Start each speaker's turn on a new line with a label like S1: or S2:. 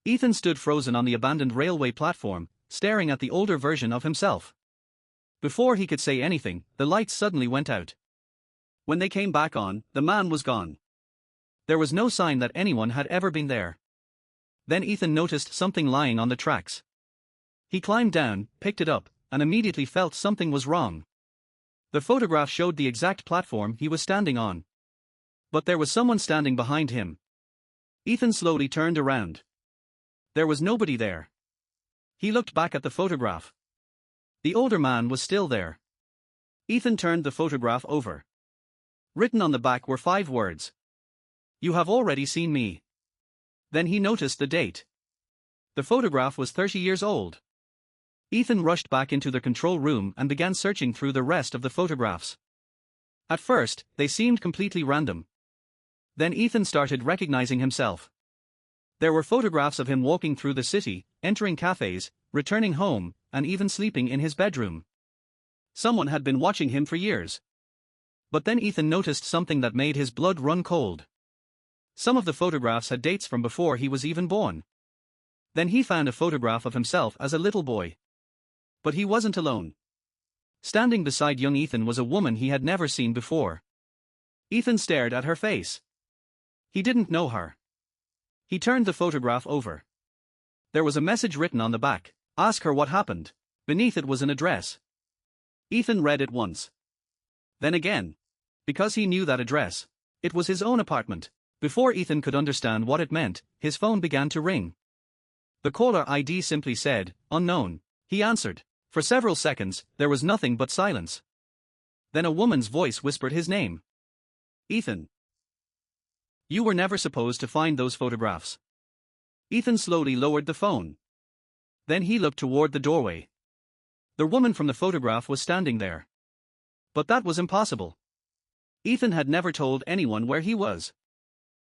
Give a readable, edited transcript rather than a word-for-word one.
S1: Ethan stood frozen on the abandoned railway platform, staring at the older version of himself. Before he could say anything, the lights suddenly went out. When they came back on, the man was gone. There was no sign that anyone had ever been there. Then Ethan noticed something lying on the tracks. He climbed down, picked it up, and immediately felt something was wrong. The photograph showed the exact platform he was standing on. But there was someone standing behind him. Ethan slowly turned around. There was nobody there. He looked back at the photograph. The older man was still there. Ethan turned the photograph over. Written on the back were 5 words. "You have already seen me." Then he noticed the date. The photograph was 30 years old. Ethan rushed back into the control room and began searching through the rest of the photographs. At first, they seemed completely random. Then Ethan started recognizing himself. There were photographs of him walking through the city, entering cafes, returning home, and even sleeping in his bedroom. Someone had been watching him for years. But then Ethan noticed something that made his blood run cold. Some of the photographs had dates from before he was even born. Then he found a photograph of himself as a little boy. But he wasn't alone. Standing beside young Ethan was a woman he had never seen before. Ethan stared at her face. He didn't know her. He turned the photograph over. There was a message written on the back: "Ask her what happened." Beneath it was an address. Ethan read it once. Then again. Because he knew that address. It was his own apartment. Before Ethan could understand what it meant, his phone began to ring. The caller ID simply said, "Unknown." He answered. For several seconds, there was nothing but silence. Then a woman's voice whispered his name. "Ethan. You were never supposed to find those photographs." Ethan slowly lowered the phone. Then he looked toward the doorway. The woman from the photograph was standing there. But that was impossible. Ethan had never told anyone where he was.